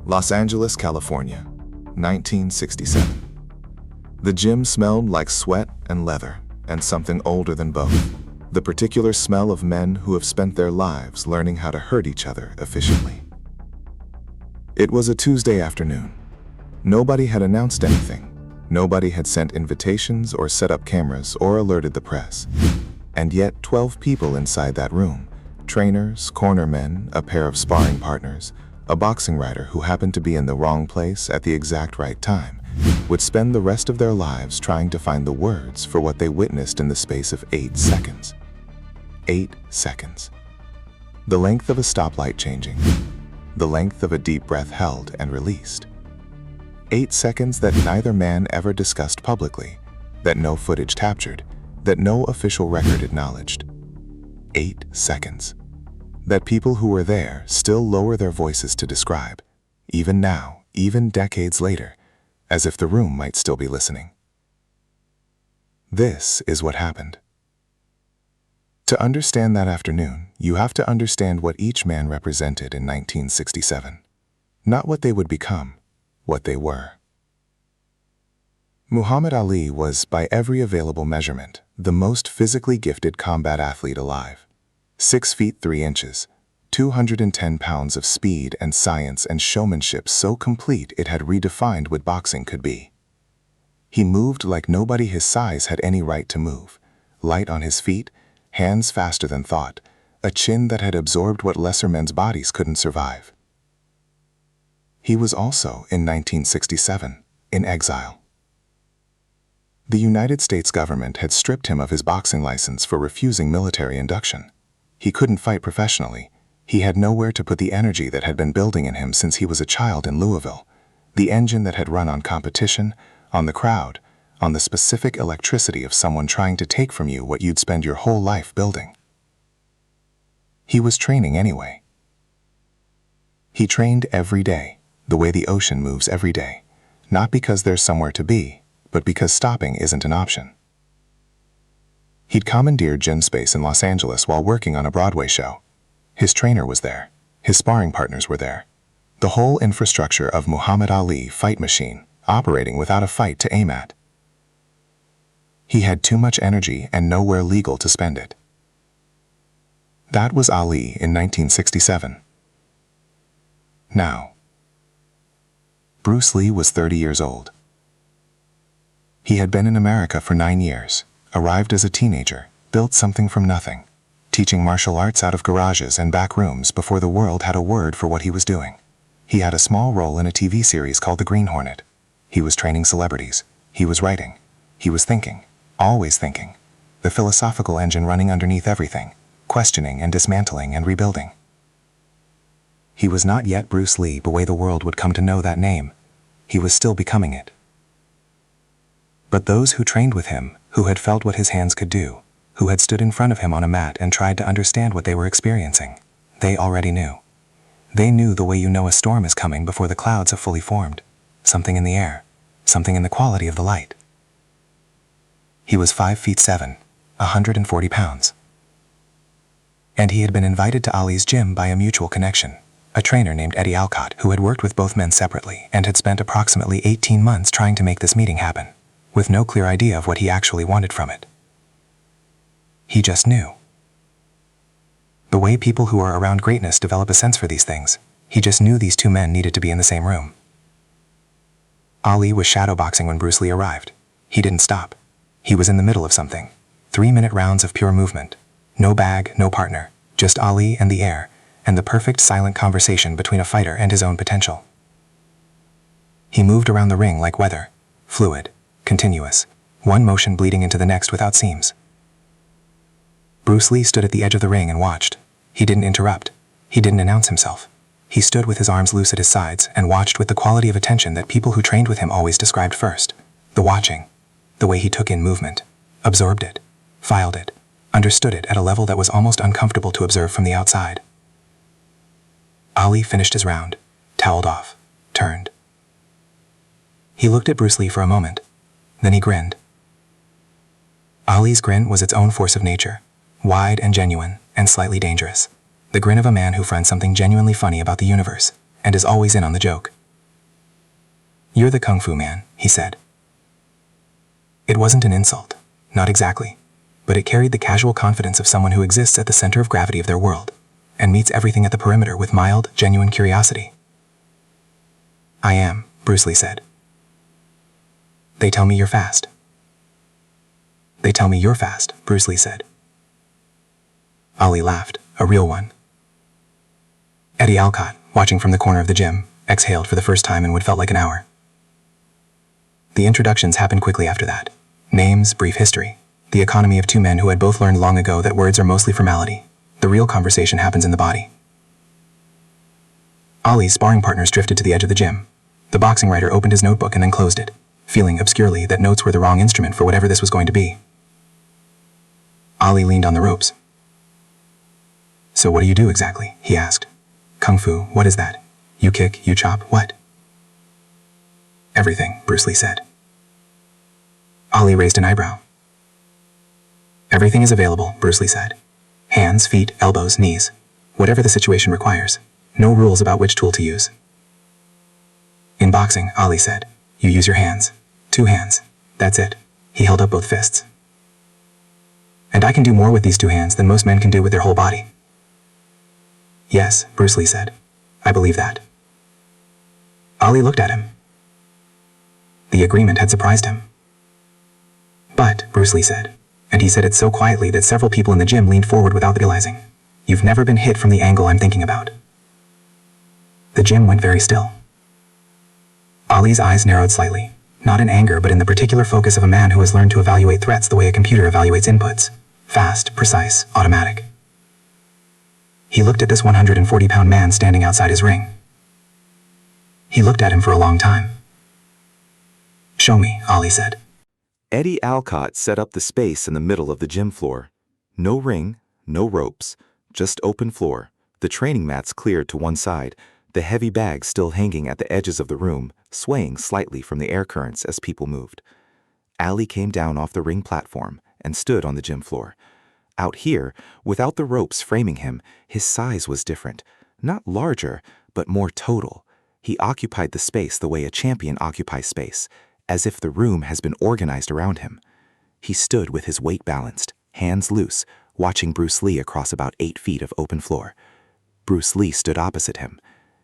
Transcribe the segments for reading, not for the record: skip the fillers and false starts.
Los Angeles, California, 1967. The gym smelled like sweat and leather, and something older than both. The particular smell of men who have spent their lives learning how to hurt each other efficiently. It was a Tuesday afternoon. Nobody had announced anything. Nobody had sent invitations or set up cameras or alerted the press. And yet 12 people inside that room, trainers, cornermen, a pair of sparring partners, a boxing writer who happened to be in the wrong place at the exact right time, would spend the rest of their lives trying to find the words for what they witnessed in the space of 8 seconds. 8 seconds. The length of a stoplight changing. The length of a deep breath held and released. 8 seconds that neither man ever discussed publicly, that no footage captured, that no official record acknowledged. 8 seconds. That people who were there still lower their voices to describe, even now, even decades later, as if the room might still be listening. This is what happened. To understand that afternoon, you have to understand what each man represented in 1967. Not what they would become, what they were. Muhammad Ali was, by every available measurement, the most physically gifted combat athlete alive. 6 feet 3 inches, 210 pounds of speed and science and showmanship so complete it had redefined what boxing could be. He moved like nobody his size had any right to move, light on his feet, hands faster than thought, a chin that had absorbed what lesser men's bodies couldn't survive. He was also, in 1967, in exile. The United States government had stripped him of his boxing license for refusing military induction. He couldn't fight professionally. He had nowhere to put the energy that had been building in him since he was a child in Louisville, the engine that had run on competition, on the crowd, on the specific electricity of someone trying to take from you what you'd spend your whole life building. He was training anyway. He trained every day, the way the ocean moves every day, not because there's somewhere to be, but because stopping isn't an option. He'd commandeered gym space in Los Angeles while working on a Broadway show. His trainer was there. His sparring partners were there. The whole infrastructure of Muhammad Ali fight machine operating without a fight to aim at. He had too much energy and nowhere legal to spend it. That was Ali in 1967. Now, Bruce Lee was 30 years old. He had been in America for 9 years. Arrived as a teenager, built something from nothing, teaching martial arts out of garages and back rooms before the world had a word for what he was doing. He had a small role in a TV series called The Green Hornet. He was training celebrities. He was writing. He was thinking, always thinking, the philosophical engine running underneath everything, questioning and dismantling and rebuilding. He was not yet Bruce Lee the way the world would come to know that name. He was still becoming it. But those who trained with him, who had felt what his hands could do, who had stood in front of him on a mat and tried to understand what they were experiencing, they already knew. They knew the way you know a storm is coming before the clouds have fully formed, something in the air, something in the quality of the light. He was 5 feet 7, 140 pounds. And he had been invited to Ali's gym by a mutual connection, a trainer named Eddie Alcott who had worked with both men separately and had spent approximately 18 months trying to make this meeting happen, with no clear idea of what he actually wanted from it. He just knew. The way people who are around greatness develop a sense for these things, he just knew these two men needed to be in the same room. Ali was shadowboxing when Bruce Lee arrived. He didn't stop. He was in the middle of something. 3-minute rounds of pure movement. No bag, no partner, just Ali and the air, and the perfect silent conversation between a fighter and his own potential. He moved around the ring like weather, fluid, continuous, one motion bleeding into the next without seams. Bruce Lee stood at the edge of the ring and watched. He didn't interrupt. He didn't announce himself. He stood with his arms loose at his sides and watched with the quality of attention that people who trained with him always described first. The watching. The way he took in movement. Absorbed it. Filed it. Understood it at a level that was almost uncomfortable to observe from the outside. Ali finished his round. Toweled off. Turned. He looked at Bruce Lee for a moment. Then he grinned. Ali's grin was its own force of nature, wide and genuine, and slightly dangerous. The grin of a man who finds something genuinely funny about the universe, and is always in on the joke. "You're the Kung Fu man," he said. It wasn't an insult, not exactly, but it carried the casual confidence of someone who exists at the center of gravity of their world, and meets everything at the perimeter with mild, genuine curiosity. "I am," Bruce Lee said. "They tell me you're fast." "They tell me you're fast," Bruce Lee said. Ali laughed, a real one. Eddie Alcott, watching from the corner of the gym, exhaled for the first time in what felt like an hour. The introductions happened quickly after that. Names, brief history. The economy of two men who had both learned long ago that words are mostly formality. The real conversation happens in the body. Ali's sparring partners drifted to the edge of the gym. The boxing writer opened his notebook and then closed it, feeling obscurely that notes were the wrong instrument for whatever this was going to be. Ali leaned on the ropes. "So what do you do exactly?" he asked. "Kung Fu, what is that? You kick, you chop, what?" "Everything," Bruce Lee said. Ali raised an eyebrow. "Everything is available," Bruce Lee said. "Hands, feet, elbows, knees. Whatever the situation requires. No rules about which tool to use." "In boxing," Ali said, "you use your hands. 2 hands. That's it." He held up both fists. "And I can do more with these 2 hands than most men can do with their whole body." "Yes," Bruce Lee said. "I believe that." Ali looked at him. The agreement had surprised him. "But," Bruce Lee said, and he said it so quietly that several people in the gym leaned forward without realizing, "you've never been hit from the angle I'm thinking about." The gym went very still. Ali's eyes narrowed slightly, not in anger but in the particular focus of a man who has learned to evaluate threats the way a computer evaluates inputs. Fast, precise, automatic. He looked at this 140-pound man standing outside his ring. He looked at him for a long time. "Show me," Ali said. Eddie Alcott set up the space in the middle of the gym floor. No ring, no ropes, just open floor, the training mats cleared to one side, the heavy bags still hanging at the edges of the room, swaying slightly from the air currents as people moved. Ali came down off the ring platform and stood on the gym floor. Out here, without the ropes framing him, his size was different. Not larger, but more total. He occupied the space the way a champion occupies space, as if the room has been organized around him. He stood with his weight balanced, hands loose, watching Bruce Lee across about 8 feet of open floor. Bruce Lee stood opposite him.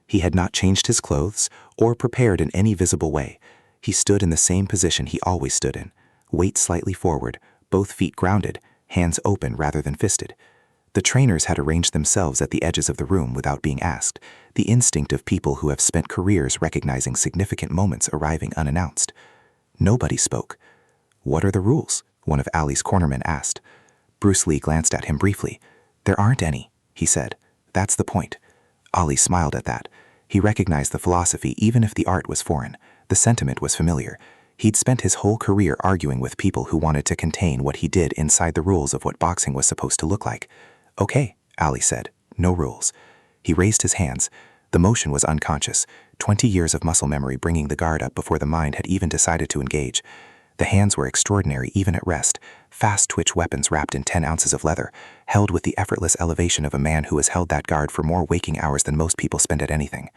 He had not changed his clothes or prepared in any visible way. He stood in the same position he always stood in, weight slightly forward, both feet grounded, hands open rather than fisted. The trainers had arranged themselves at the edges of the room without being asked, the instinct of people who have spent careers recognizing significant moments arriving unannounced. Nobody spoke. "What are the rules?" one of Ali's cornermen asked. Bruce Lee glanced at him briefly. "There aren't any," he said. "That's the point." Ali smiled at that. He recognized the philosophy even if the art was foreign. The sentiment was familiar. He'd spent his whole career arguing with people who wanted to contain what he did inside the rules of what boxing was supposed to look like. "Okay," Ali said. "No rules." He raised his hands. The motion was unconscious, 20 years of muscle memory bringing the guard up before the mind had even decided to engage. The hands were extraordinary even at rest, fast-twitch weapons wrapped in 10 ounces of leather, held with the effortless elevation of a man who has held that guard for more waking hours than most people spend at anything.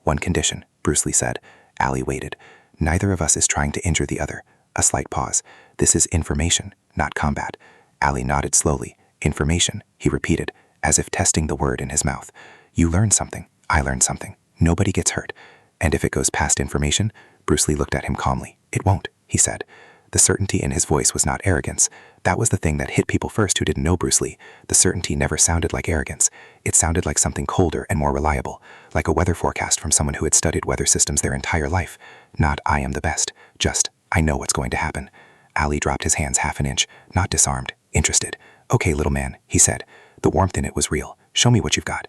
"One condition," Bruce Lee said. Ali waited. "Neither of us is trying to injure the other." A slight pause. "This is information, not combat." Ali nodded slowly. "Information," he repeated, as if testing the word in his mouth. "You learn something, I learn something. Nobody gets hurt. And if it goes past information," Bruce Lee looked at him calmly. "It won't," he said. The certainty in his voice was not arrogance. That was the thing that hit people first who didn't know Bruce Lee. The certainty never sounded like arrogance. It sounded like something colder and more reliable, like a weather forecast from someone who had studied weather systems their entire life. Not "I am the best," just "I know what's going to happen." Ali dropped his hands half an inch, not disarmed, interested. "Okay, little man," he said. The warmth in it was real. "Show me what you've got."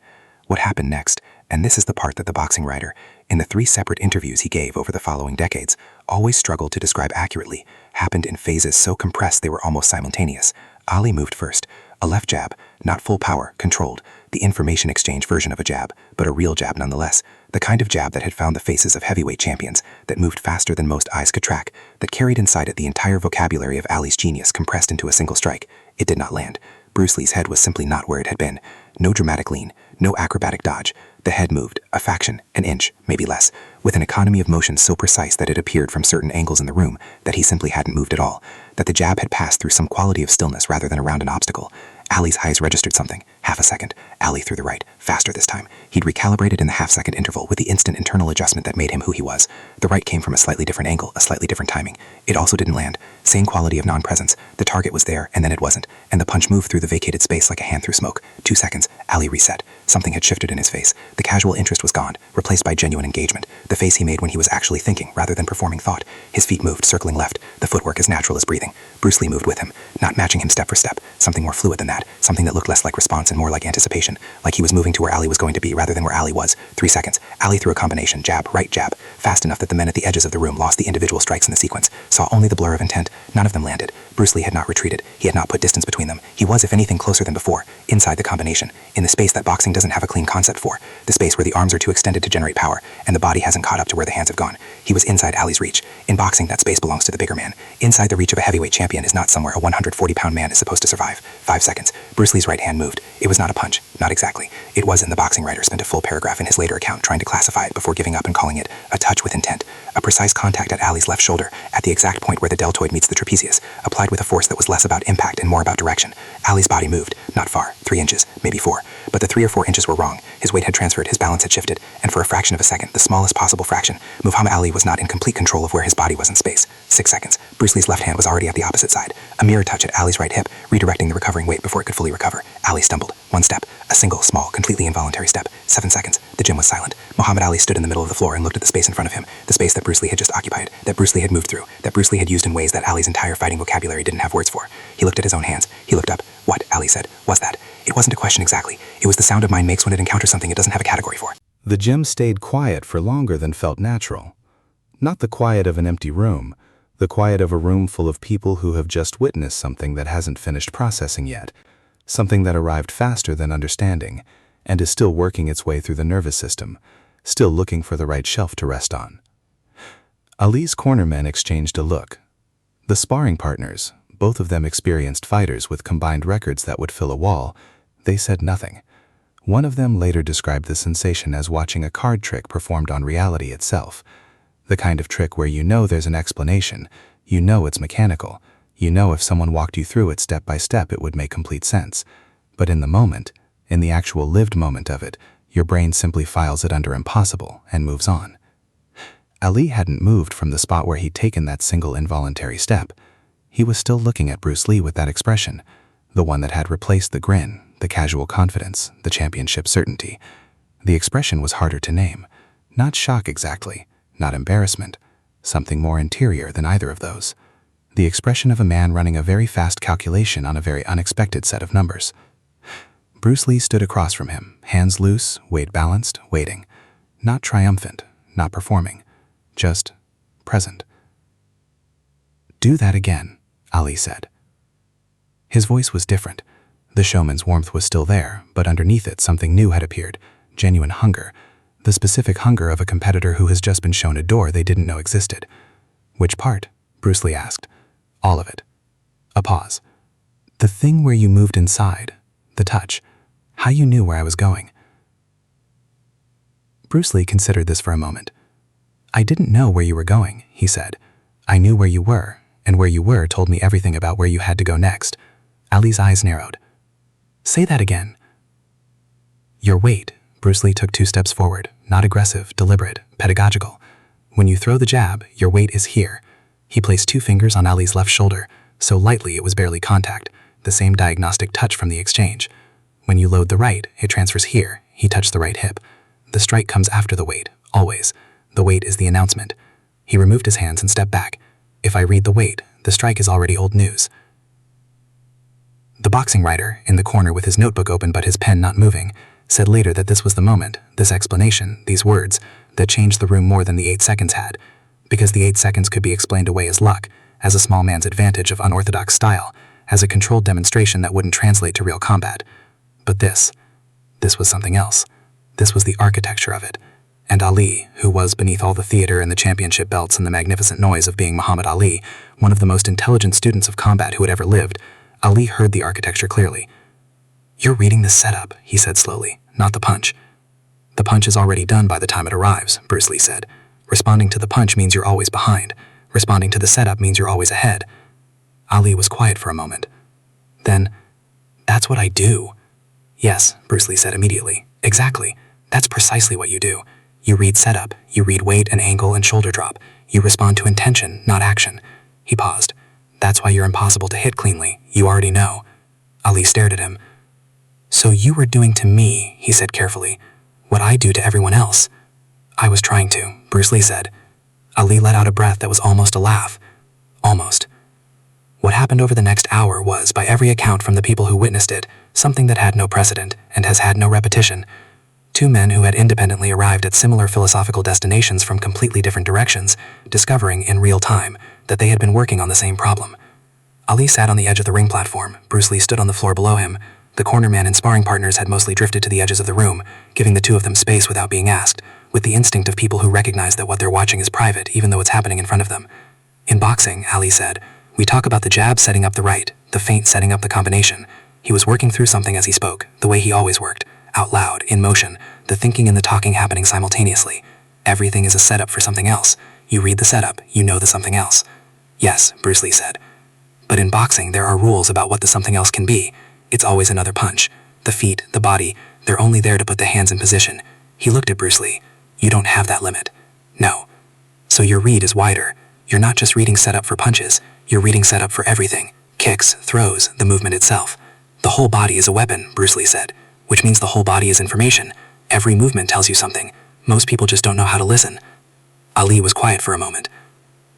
What happened next, and this is the part that the boxing writer, in the 3 separate interviews he gave over the following decades, always struggled to describe accurately, happened in phases so compressed they were almost simultaneous. Ali moved first. A left jab, not full power, controlled, the information exchange version of a jab, but a real jab nonetheless, the kind of jab that had found the faces of heavyweight champions, that moved faster than most eyes could track, that carried inside it the entire vocabulary of Ali's genius compressed into a single strike. It did not land. Bruce Lee's head was simply not where it had been. No dramatic lean, no acrobatic dodge. The head moved, a fraction, an inch, maybe less, with an economy of motion so precise that it appeared from certain angles in the room that he simply hadn't moved at all, that the jab had passed through some quality of stillness rather than around an obstacle. Ali's eyes registered something. Half a second. Ali threw the right, faster this time. He'd recalibrated in the half-second interval with the instant internal adjustment that made him who he was. The right came from a slightly different angle, a slightly different timing. It also didn't land. Same quality of non-presence. The target was there, and then it wasn't, and the punch moved through the vacated space like a hand through smoke. 2 seconds. Ali reset. Something had shifted in his face. The casual interest was gone, replaced by genuine engagement. The face he made when he was actually thinking rather than performing thought. His feet moved, circling left. The footwork as natural as breathing. Bruce Lee moved with him, not matching him step for step. Something more fluid than that. Something that looked less like response and more like anticipation. Like he was moving to where Ali was going to be rather than where Ali was. 3 seconds. Ali threw a combination, jab, right jab, fast enough that the men at the edges of the room lost the individual strikes in the sequence, saw only the blur of intent. None of them landed. Bruce Lee had not retreated. He had not put distance between them. He was, if anything, closer than before, inside the combination, in the space that boxing doesn't have a clean concept for, the space where the arms are too extended to generate power, and the body hasn't caught up to where the hands have gone. He was inside Ali's reach. In boxing, that space belongs to the bigger man. Inside the reach of a heavyweight champion is not somewhere a 140-pound man is supposed to survive. 5 seconds. Bruce Lee's right hand moved. It was not a punch. Not exactly. It wasn't. The boxing writer spent a full paragraph in his later account trying to classify it before giving up and calling it a touch with intent. A precise contact at Ali's left shoulder, at the exact point where the deltoid meets the trapezius, applied with a force that was less about impact and more about direction. Ali's body moved. Not far. 3 inches. Maybe 4. But the 3 or 4 inches were wrong. His weight had transferred, his balance had shifted, and for a fraction of a second, the smallest possible fraction, Muhammad Ali was not in complete control of where his body was in space. 6 seconds. Bruce Lee's left hand was already at the opposite side. A mirror touch at Ali's right hip, redirecting the recovering weight before it could fully recover. Ali stumbled. 1 step. A single, small, completely involuntary step. 7 seconds. The gym was silent. Muhammad Ali stood in the middle of the floor and looked at the space in front of him, the space that Bruce Lee had just occupied, that Bruce Lee had moved through, that Bruce Lee had used in ways that Ali's entire fighting vocabulary didn't have words for. He looked at his own hands. He looked up. What, Ali said, was that? It wasn't a question exactly. It was the sound a mind makes when it encounters something it doesn't have a category for. The gym stayed quiet for longer than felt natural. Not the quiet of an empty room, the quiet of a room full of people who have just witnessed something that hasn't finished processing yet, something that arrived faster than understanding, and is still working its way through the nervous system, still looking for the right shelf to rest on. Ali's cornermen exchanged a look. The sparring partners, both of them experienced fighters with combined records that would fill a wall, they said nothing. One of them later described the sensation as watching a card trick performed on reality itself. The kind of trick where you know there's an explanation, you know it's mechanical, you know if someone walked you through it step by step it would make complete sense. But in the moment, in the actual lived moment of it, your brain simply files it under impossible and moves on. Ali hadn't moved from the spot where he'd taken that single involuntary step. He was still looking at Bruce Lee with that expression, the one that had replaced the grin, the casual confidence, the championship certainty. The expression was harder to name. Not shock exactly, not embarrassment, something more interior than either of those. The expression of a man running a very fast calculation on a very unexpected set of numbers. Bruce Lee stood across from him, hands loose, weight balanced, waiting. Not triumphant, not performing, just present. "Do that again," Ali said. His voice was different. The showman's warmth was still there, but underneath it something new had appeared, genuine hunger, the specific hunger of a competitor who has just been shown a door they didn't know existed. "Which part?" Bruce Lee asked. "All of it." A pause. "The thing where you moved inside, the touch, how you knew where I was going." Bruce Lee considered this for a moment. "I didn't know where you were going," he said. "I knew where you were, and where you were told me everything about where you had to go next." Ali's eyes narrowed. "Say that again." "Your weight." Bruce Lee took 2 steps forward, not aggressive, deliberate, pedagogical. "When you throw the jab, your weight is here." He placed 2 fingers on Ali's left shoulder, so lightly it was barely contact, the same diagnostic touch from the exchange. "When you load the right, it transfers here." He touched the right hip. "The strike comes after the weight, always. The weight is the announcement." He removed his hands and stepped back. "If I read the weight, the strike is already old news." The boxing writer, in the corner with his notebook open but his pen not moving, said later that this was the moment, this explanation, these words, that changed the room more than the 8 seconds had, because the 8 seconds could be explained away as luck, as a small man's advantage of unorthodox style, as a controlled demonstration that wouldn't translate to real combat. But this was something else. This was the architecture of it. And Ali, who was, beneath all the theater and the championship belts and the magnificent noise of being Muhammad Ali, one of the most intelligent students of combat who had ever lived, Ali heard the architecture clearly. "You're reading the setup," he said slowly, "not the punch." The punch is already done by the time it arrives, Bruce Lee said. Responding to the punch means you're always behind. Responding to the setup means you're always ahead. Ali was quiet for a moment. Then, that's what I do. Yes, Bruce Lee said immediately. Exactly. That's precisely what you do. You read setup, you read weight and angle and shoulder drop. You respond to intention, not action. He paused. That's why you're impossible to hit cleanly. You already know. Ali stared at him. So you were doing to me, he said carefully, what I do to everyone else. I was trying to, Bruce Lee said. Ali let out a breath that was almost a laugh. Almost. What happened over the next hour was, by every account from the people who witnessed it, something that had no precedent and has had no repetition. Two men who had independently arrived at similar philosophical destinations from completely different directions, discovering in real time that they had been working on the same problem. Ali sat on the edge of the ring platform. Bruce Lee stood on the floor below him. The corner man and sparring partners had mostly drifted to the edges of the room, giving the two of them space without being asked, with the instinct of people who recognize that what they're watching is private, even though it's happening in front of them. In boxing, Ali said, we talk about the jab setting up the right, the feint setting up the combination. He was working through something as he spoke, the way he always worked, out loud, in motion, the thinking and the talking happening simultaneously. Everything is a setup for something else. You read the setup, you know the something else. Yes, Bruce Lee said. But in boxing, there are rules about what the something else can be. It's always another punch. The feet, the body, they're only there to put the hands in position. He looked at Bruce Lee. You don't have that limit. No. So your read is wider. You're not just reading setup for punches. You're reading setup for everything. Kicks, throws, the movement itself. The whole body is a weapon, Bruce Lee said, which means the whole body is information. Every movement tells you something. Most people just don't know how to listen. Ali was quiet for a moment.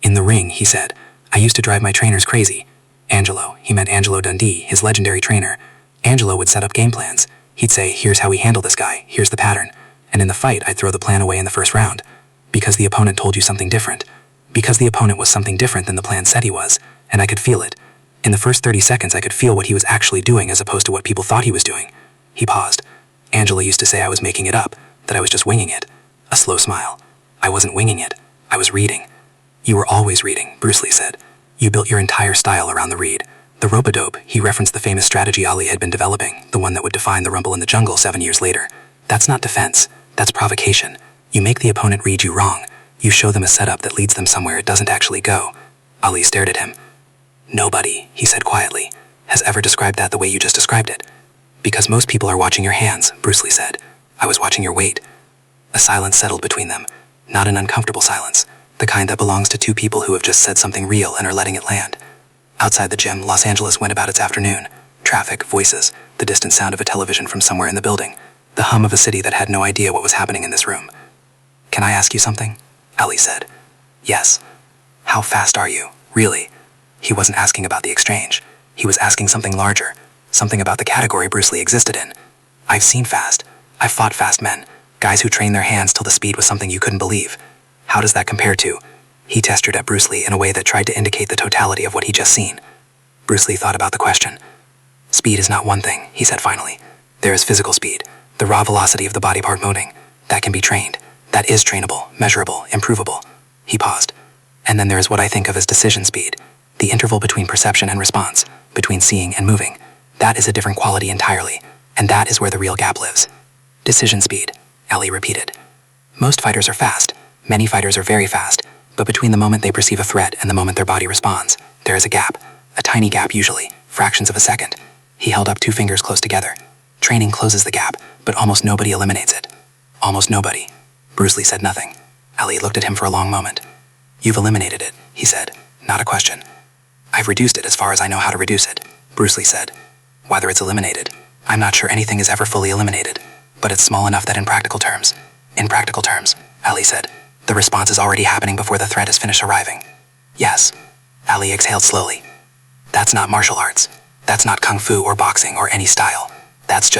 In the ring, he said, I used to drive my trainers crazy. Angelo, he meant Angelo Dundee, his legendary trainer. Angelo would set up game plans. He'd say, here's how we handle this guy, here's the pattern. And in the fight, I'd throw the plan away in the first round. Because the opponent told you something different. Because the opponent was something different than the plan said he was, and I could feel it. In the first 30 seconds, I could feel what he was actually doing as opposed to what people thought he was doing. He paused. Angela used to say I was making it up, that I was just winging it. A slow smile. I wasn't winging it. I was reading. You were always reading, Bruce Lee said. You built your entire style around the read. The rope-a-dope, he referenced the famous strategy Ali had been developing, the one that would define the rumble in the jungle 7 years later. That's not defense. That's provocation. You make the opponent read you wrong. You show them a setup that leads them somewhere it doesn't actually go. Ali stared at him. Nobody, he said quietly, has ever described that the way you just described it. Because most people are watching your hands, Bruce Lee said. I was watching your weight. A silence settled between them. Not an uncomfortable silence. The kind that belongs to two people who have just said something real and are letting it land. Outside the gym, Los Angeles went about its afternoon. Traffic, voices, the distant sound of a television from somewhere in the building. The hum of a city that had no idea what was happening in this room. Can I ask you something? Ali said. Yes. How fast are you, really? He wasn't asking about the exchange. He was asking something larger. Something about the category Bruce Lee existed in. I've seen fast. I've fought fast men. Guys who trained their hands till the speed was something you couldn't believe. How does that compare to? He gestured at Bruce Lee in a way that tried to indicate the totality of what he'd just seen. Bruce Lee thought about the question. Speed is not one thing, he said finally. There is physical speed, the raw velocity of the body part moving. That can be trained. That is trainable, measurable, improvable. He paused. And then there is what I think of as decision speed, the interval between perception and response, between seeing and moving. That is a different quality entirely, and that is where the real gap lives. Decision speed, Ali repeated. Most fighters are fast. Many fighters are very fast, but between the moment they perceive a threat and the moment their body responds, there is a gap. A tiny gap usually, fractions of a second. He held up 2 fingers close together. Training closes the gap, but almost nobody eliminates it. Almost nobody. Bruce Lee said nothing. Ali looked at him for a long moment. You've eliminated it, he said, not a question. I've reduced it as far as I know how to reduce it, Bruce Lee said. Whether it's eliminated, I'm not sure anything is ever fully eliminated, but it's small enough that in practical terms, Ali said, the response is already happening before the threat is finished arriving. Yes. Ali exhaled slowly. That's not martial arts. That's not kung fu or boxing or any style. That's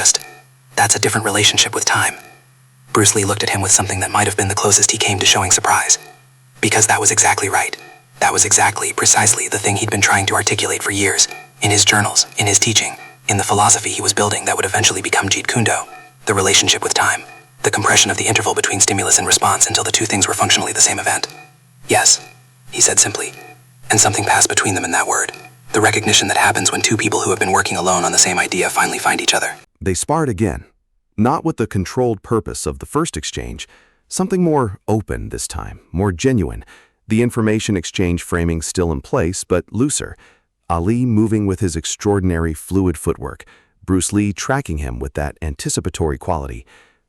a different relationship with time. Bruce Lee looked at him with something that might have been the closest he came to showing surprise. Because that was exactly right. That was exactly, precisely the thing he'd been trying to articulate for years. In his journals, in his teaching, in the philosophy he was building that would eventually become Jeet Kune Do. The relationship with time. The compression of the interval between stimulus and response until the two things were functionally the same event. Yes, he said simply. And something passed between them in that word. The recognition that happens when two people who have been working alone on the same idea finally find each other. They sparred again. Not with the controlled purpose of the first exchange, something more open this time, more genuine. The information exchange framing still in place, but looser. Ali moving with his extraordinary fluid footwork, Bruce Lee tracking him with that anticipatory quality.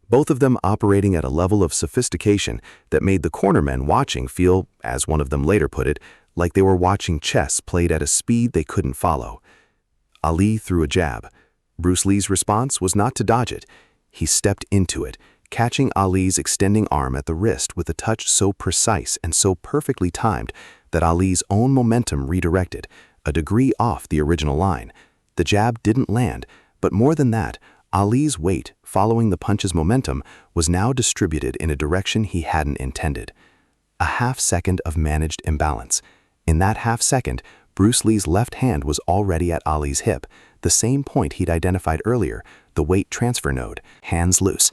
Both of them operating at a level of sophistication that made the cornermen watching feel, as one of them later put it, like they were watching chess played at a speed they couldn't follow. Ali threw a jab. Bruce Lee's response was not to dodge it. He stepped into it, catching Ali's extending arm at the wrist with a touch so precise and so perfectly timed that Ali's own momentum redirected, a degree off the original line. The jab didn't land, but more than that, Ali's weight, following the punch's momentum, was now distributed in a direction he hadn't intended. A half-second of managed imbalance. In that half-second, Bruce Lee's left hand was already at Ali's hip, the same point he'd identified earlier, the weight transfer node, hands loose.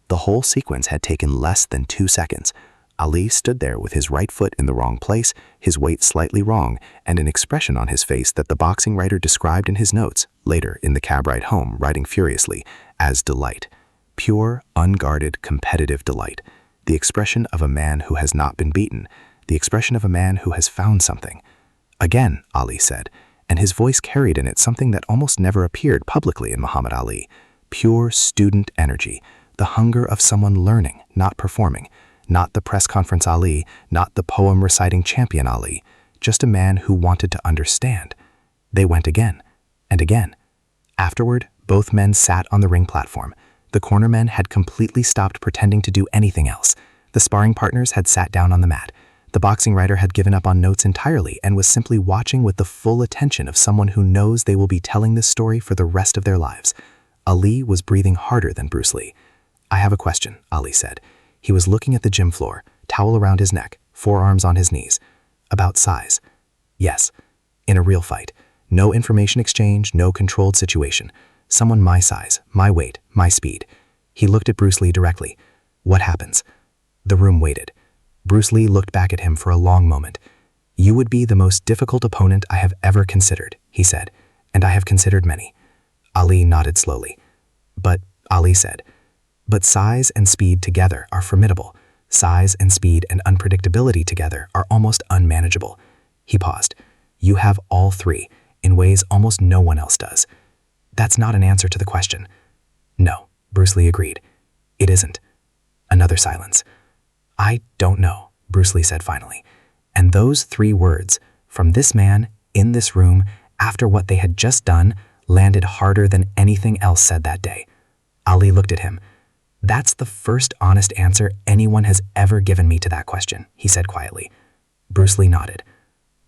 The whole sequence had taken less than 2 seconds. Ali stood there with his right foot in the wrong place, his weight slightly wrong, and an expression on his face that the boxing writer described in his notes, later in the cab ride home, writing furiously, as delight. Pure, unguarded, competitive delight. The expression of a man who has not been beaten. The expression of a man who has found something. Again, Ali said, and his voice carried in it something that almost never appeared publicly in Muhammad Ali. Pure student energy. The hunger of someone learning, not performing. Not the press conference Ali, not the poem-reciting champion Ali, just a man who wanted to understand. They went again, and again. Afterward, both men sat on the ring platform. The cornermen had completely stopped pretending to do anything else. The sparring partners had sat down on the mat. The boxing writer had given up on notes entirely and was simply watching with the full attention of someone who knows they will be telling this story for the rest of their lives. Ali was breathing harder than Bruce Lee. "I have a question," Ali said. He was looking at the gym floor, towel around his neck, forearms on his knees. "About size." "Yes. In a real fight. No information exchange, no controlled situation. Someone my size, my weight, my speed." He looked at Bruce Lee directly. "What happens?" The room waited. Bruce Lee looked back at him for a long moment. "You would be the most difficult opponent I have ever considered," he said, "and I have considered many." Ali nodded slowly. "But," Ali said, "but size and speed together are formidable. Size and speed and unpredictability together are almost unmanageable." He paused. "You have all three, in ways almost no one else does." "That's not an answer to the question." "No," Bruce Lee agreed. "It isn't." Another silence. "I don't know," Bruce Lee said finally. And those 3 words, from this man, in this room, after what they had just done, landed harder than anything else said that day. Ali looked at him. "That's the first honest answer anyone has ever given me to that question," he said quietly. Bruce Lee nodded.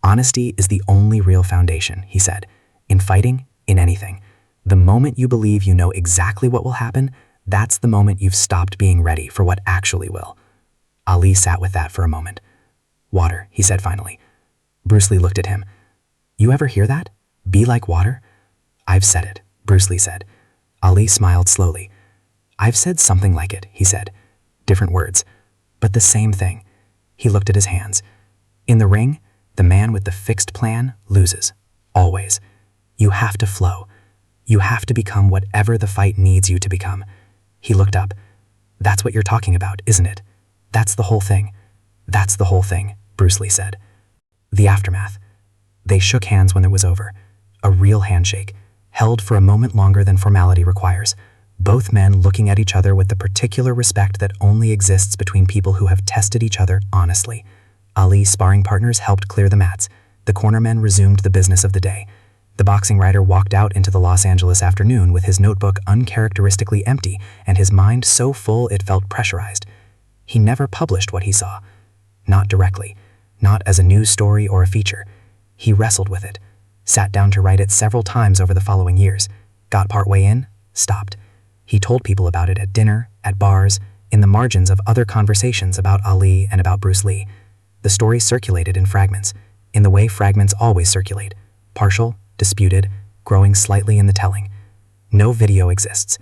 "Honesty is the only real foundation," he said. "In fighting, in anything. The moment you believe you know exactly what will happen, that's the moment you've stopped being ready for what actually will." Ali sat with that for a moment. "Water," he said finally. Bruce Lee looked at him. "You ever hear that? Be like water?" "I've said it," Bruce Lee said. Ali smiled slowly. "I've said something like it," he said. Different words, but the same thing. He looked at his hands. "In the ring, the man with the fixed plan loses. Always. You have to flow. You have to become whatever the fight needs you to become." He looked up. "That's what you're talking about, isn't it? That's the whole thing." "That's the whole thing," Bruce Lee said. The aftermath. They shook hands when it was over. A real handshake, held for a moment longer than formality requires. Both men looking at each other with the particular respect that only exists between people who have tested each other honestly. Ali's sparring partners helped clear the mats. The cornermen resumed the business of the day. The boxing writer walked out into the Los Angeles afternoon with his notebook uncharacteristically empty and his mind so full it felt pressurized. He never published what he saw. Not directly, not as a news story or a feature. He wrestled with it, sat down to write it several times over the following years, got partway in, stopped. He told people about it at dinner, at bars, in the margins of other conversations about Ali and about Bruce Lee. The story circulated in fragments, in the way fragments always circulate, partial, disputed, growing slightly in the telling. No video exists,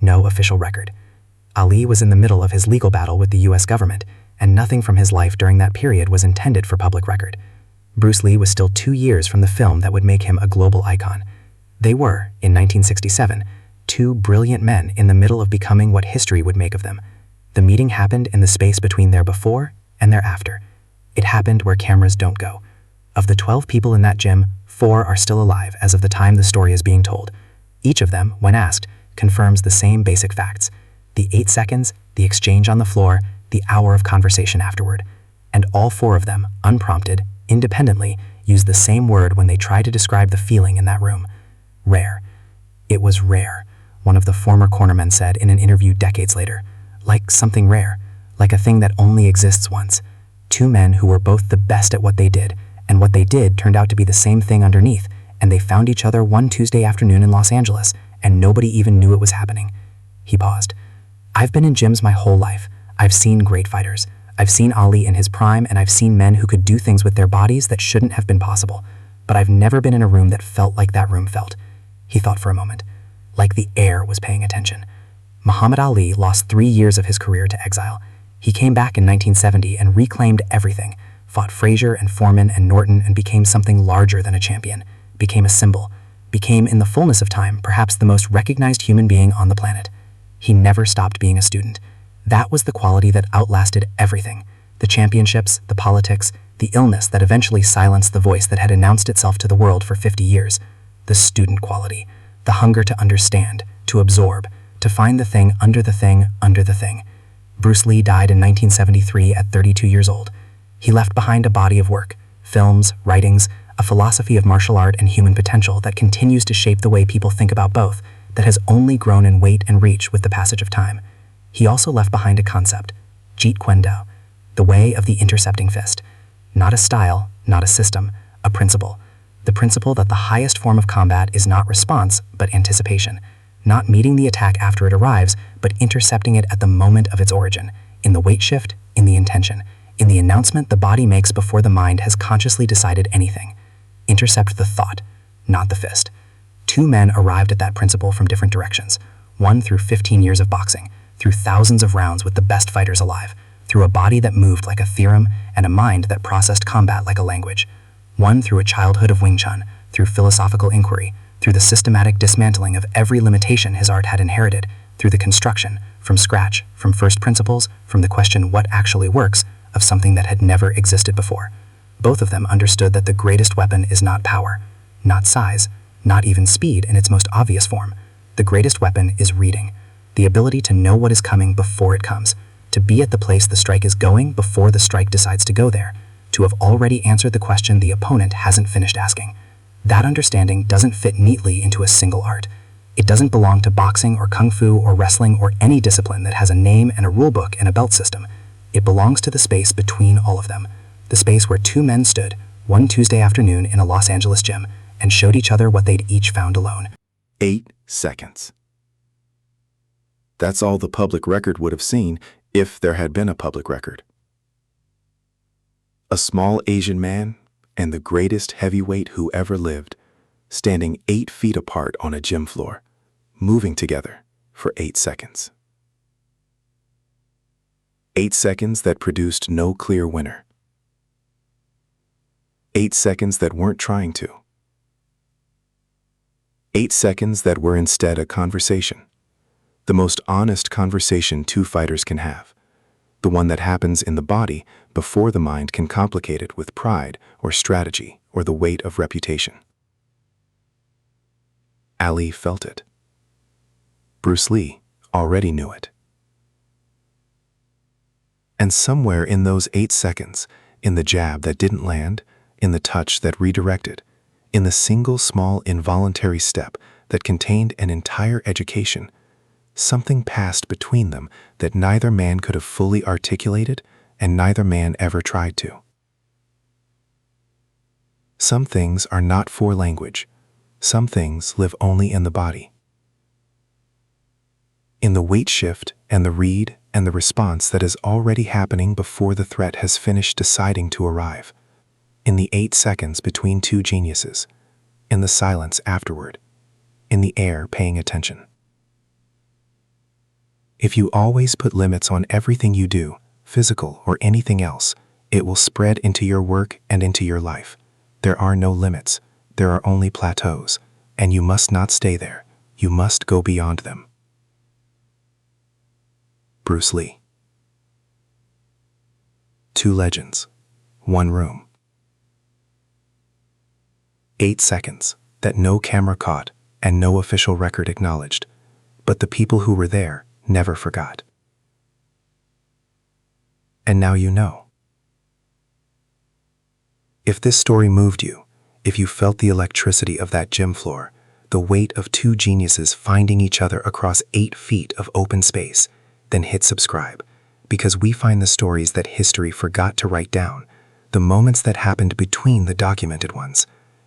no official record. Ali was in the middle of his legal battle with the US government, and nothing from his life during that period was intended for public record. Bruce Lee was still 2 years from the film that would make him a global icon. They were, in 1967, Two brilliant men in the middle of becoming what history would make of them. The meeting happened in the space between their before and their after. It happened where cameras don't go. Of the 12 people in that gym, 4 are still alive as of the time the story is being told. Each of them, when asked, confirms the same basic facts. The 8 seconds, the exchange on the floor, the hour of conversation afterward. And all 4 of them, unprompted, independently, use the same word when they try to describe the feeling in that room. Rare. It was rare, one of the former cornermen said in an interview decades later. Like something rare, like a thing that only exists once. 2 men who were both the best at what they did, and what they did turned out to be the same thing underneath, and they found each other one Tuesday afternoon in Los Angeles, and nobody even knew it was happening. He paused. I've been in gyms my whole life. I've seen great fighters. I've seen Ali in his prime, and I've seen men who could do things with their bodies that shouldn't have been possible. But I've never been in a room that felt like that room felt. He thought for a moment. Like the air was paying attention. Muhammad Ali lost 3 years of his career to exile. He came back in 1970 and reclaimed everything, fought Frazier and Foreman and Norton, and became something larger than a champion, became a symbol, became in the fullness of time perhaps the most recognized human being on the planet. He never stopped being a student. That was the quality that outlasted everything, the championships, the politics, the illness that eventually silenced the voice that had announced itself to the world for 50 years, the student quality, the hunger to understand, to absorb, to find the thing under the thing under the thing. Bruce Lee died in 1973 at 32 years old. He left behind a body of work, films, writings, a philosophy of martial art and human potential that continues to shape the way people think about both, that has only grown in weight and reach with the passage of time. He also left behind a concept, Jeet Kune Do, the way of the intercepting fist. Not a style, not a system, a principle. The principle that the highest form of combat is not response, but anticipation. Not meeting the attack after it arrives, but intercepting it at the moment of its origin, in the weight shift, in the intention, in the announcement the body makes before the mind has consciously decided anything. Intercept the thought, not the fist. 2 men arrived at that principle from different directions. One through 15 years of boxing, through thousands of rounds with the best fighters alive, through a body that moved like a theorem and a mind that processed combat like a language. One through a childhood of Wing Chun, through philosophical inquiry, through the systematic dismantling of every limitation his art had inherited, through the construction, from scratch, from first principles, from the question what actually works, of something that had never existed before. Both of them understood that the greatest weapon is not power, not size, not even speed in its most obvious form. The greatest weapon is reading, the ability to know what is coming before it comes, to be at the place the strike is going before the strike decides to go there, to have already answered the question the opponent hasn't finished asking. That understanding doesn't fit neatly into a single art. It doesn't belong to boxing or kung fu or wrestling or any discipline that has a name and a rule book and a belt system. It belongs to the space between all of them, the space where 2 men stood one Tuesday afternoon in a Los Angeles gym and showed each other what they'd each found alone. 8 seconds. That's all the public record would have seen if there had been a public record. A small Asian man and the greatest heavyweight who ever lived, standing 8 feet apart on a gym floor, moving together for 8 seconds. 8 seconds that produced no clear winner. 8 seconds that weren't trying to. 8 seconds that were instead a conversation. The most honest conversation 2 fighters can have. The one that happens in the body before the mind can complicate it with pride or strategy or the weight of reputation. Ali felt it. Bruce Lee already knew it. And somewhere in those 8 seconds, in the jab that didn't land, in the touch that redirected, in the single small involuntary step that contained an entire education, something passed between them that neither man could have fully articulated and neither man ever tried to. Some things are not for language. Some things live only in the body. In the weight shift and the read and the response that is already happening before the threat has finished deciding to arrive. In the 8 seconds between 2 geniuses. In the silence afterward. In the air paying attention. If you always put limits on everything you do, physical or anything else, it will spread into your work and into your life. There are no limits. There are only plateaus, and you must not stay there. You must go beyond them. Bruce Lee. 2 legends, 1 room. 8 seconds that no camera caught and no official record acknowledged, but the people who were there never forgot. And now you know. If this story moved you, if you felt the electricity of that gym floor, the weight of 2 geniuses finding each other across 8 feet of open space, then hit subscribe, because we find the stories that history forgot to write down, the moments that happened between the documented ones,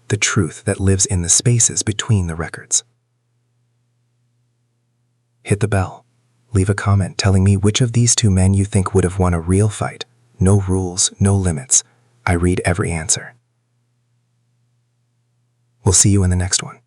the truth that lives in the spaces between the records. Hit the bell. Leave a comment telling me which of these 2 men you think would have won a real fight. No rules, no limits. I read every answer. We'll see you in the next one.